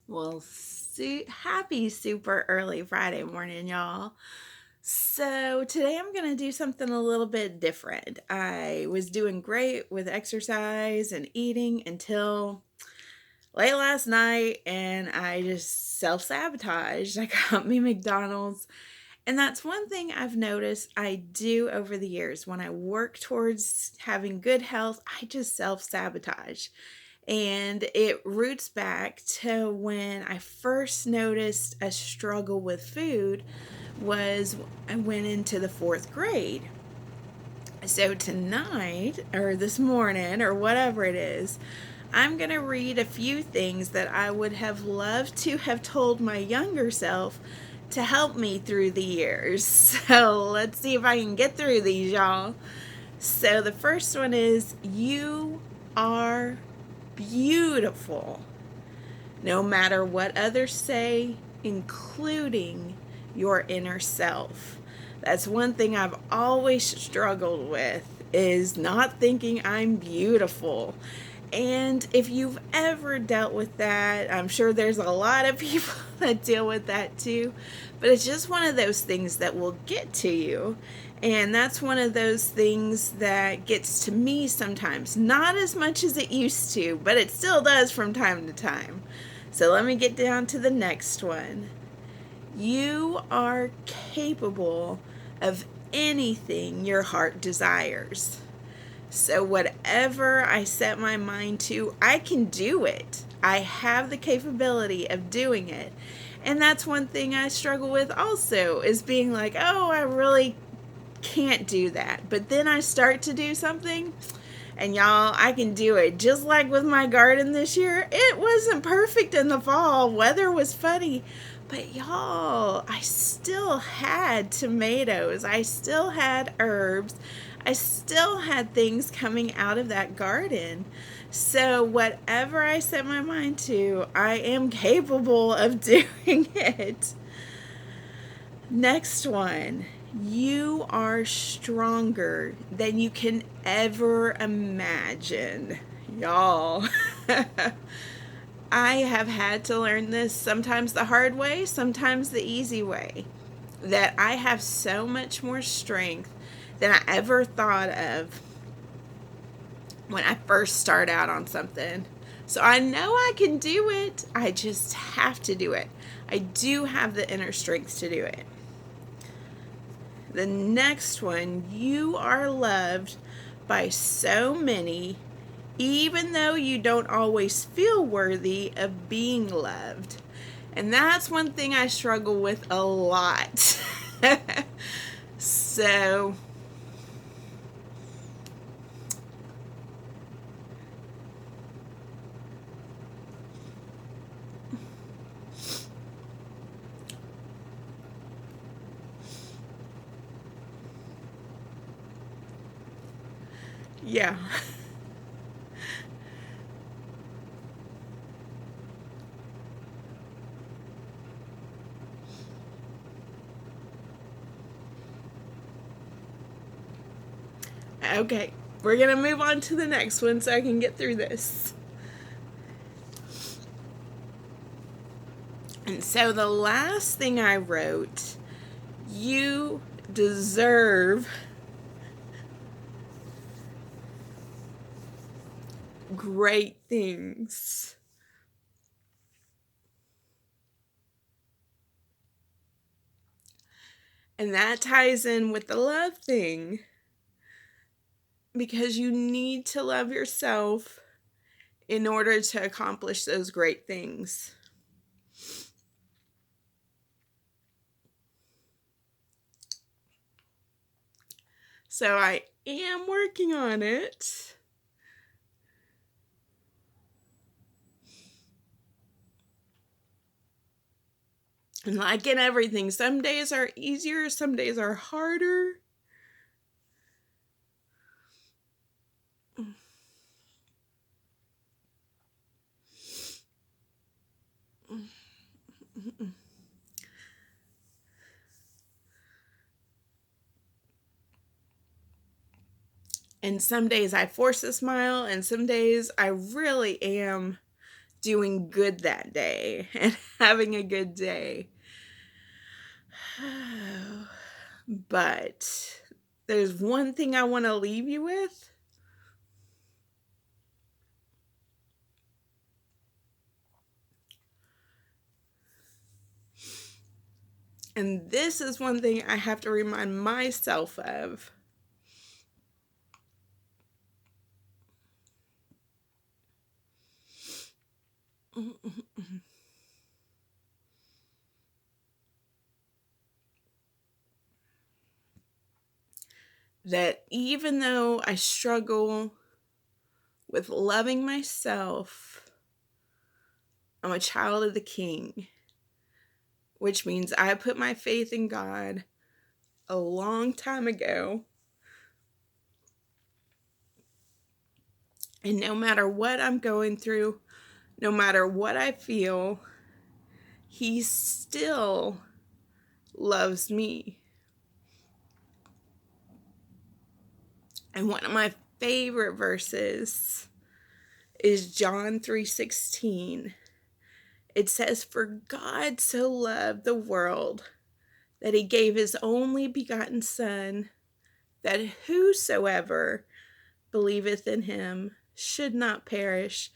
Well, happy super early Friday morning, y'all. So, today I'm going to do something a little bit different. I was doing great with exercise and eating until late last night, and I just self sabotaged. I got me McDonald's. And that's one thing I've noticed I do over the years. When I work towards having good health, I just self sabotage. And it roots back to when I first noticed a struggle with food was I went into the fourth grade. So tonight or this morning or whatever it is, I'm going to read a few things that I would have loved to have told my younger self to help me through the years. So let's see if I can get through these, y'all. So the first one is you are beautiful, no matter what others say, including your inner self. That's one thing I've always struggled with is not thinking I'm beautiful. And if you've ever dealt with that, I'm sure there's a lot of people that deal with that too. But it's just one of those things that will get to you. And that's one of those things that gets to me sometimes. Not as much as it used to, but it still does from time to time. So let me get down to the next one. You are capable of anything your heart desires. So, whatever I set my mind to, I can do it. I have the capability of doing it. And that's one thing I struggle with also is being like, oh, I really can't do that. But then I start to do something, and y'all, I can do it. Just like with my garden this year, it wasn't perfect in the fall. Weather was funny. But y'all, I still had tomatoes. I still had herbs. I still had things coming out of that garden. So, whatever I set my mind to, I am capable of doing it. Next one. You are stronger than you can ever imagine. Y'all. I have had to learn this sometimes the hard way, sometimes the easy way. That I have so much more strength than I ever thought of when I first start out on something. So I know I can do it. I just have to do it. I do have the inner strength to do it. The next one, you are loved by so many, even though you don't always feel worthy of being loved. And that's one thing I struggle with a lot. So, yeah. Okay, we're going to move on to the next one so I can get through this. And so the last thing I wrote, you deserve great things. And that ties in with the love thing because you need to love yourself in order to accomplish those great things. So I am working on it. And like in everything, some days are easier, some days are harder. And some days I force a smile, and some days I really am doing good that day and having a good day. But there's one thing I want to leave you with. And this is one thing I have to remind myself of. That even though I struggle with loving myself, I'm a child of the King, which means I put my faith in God a long time ago. And no matter what I'm going through, no matter what I feel, He still loves me. And one of my favorite verses is John 3:16. It says, "For God so loved the world that He gave His only begotten Son, that whosoever believeth in Him should not perish,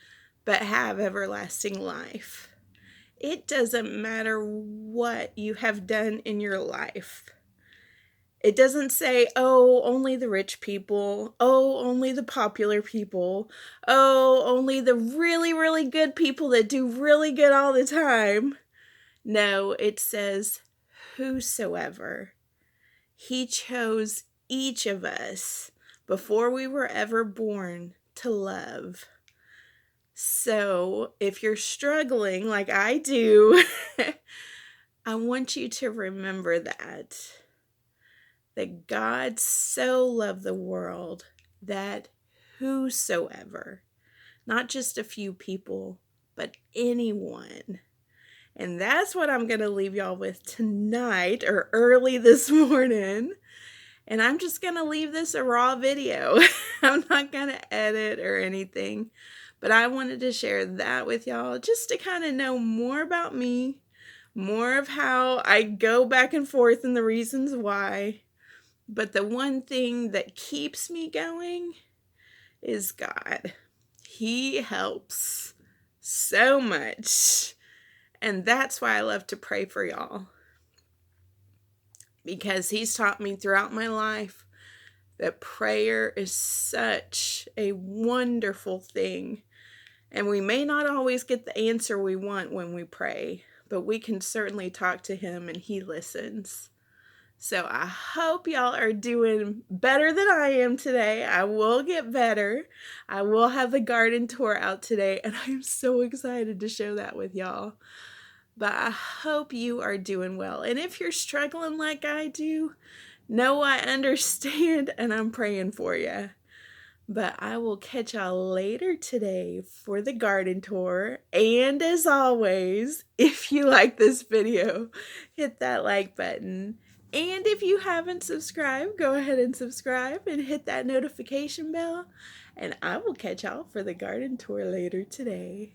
but have everlasting life." It doesn't matter what you have done in your life. It doesn't say, oh, only the rich people. Oh, only the popular people. Oh, only the really, really good people that do really good all the time. No, it says, whosoever. He chose each of us before we were ever born to love. So if you're struggling like I do, I want you to remember that God so loved the world that whosoever, not just a few people, but anyone. And that's what I'm going to leave y'all with tonight or early this morning. And I'm just going to leave this a raw video. I'm not going to edit or anything. But I wanted to share that with y'all just to kind of know more about me, more of how I go back and forth and the reasons why. But the one thing that keeps me going is God. He helps so much. And that's why I love to pray for y'all. Because He's taught me throughout my life that prayer is such a wonderful thing. And we may not always get the answer we want when we pray, but we can certainly talk to Him and He listens. So I hope y'all are doing better than I am today. I will get better. I will have the garden tour out today, and I'm so excited to show that with y'all. But I hope you are doing well. And if you're struggling like I do, know I understand and I'm praying for you. But I will catch y'all later today for the garden tour. And as always, if you like this video, hit that like button. And if you haven't subscribed, go ahead and subscribe and hit that notification bell. And I will catch y'all for the garden tour later today.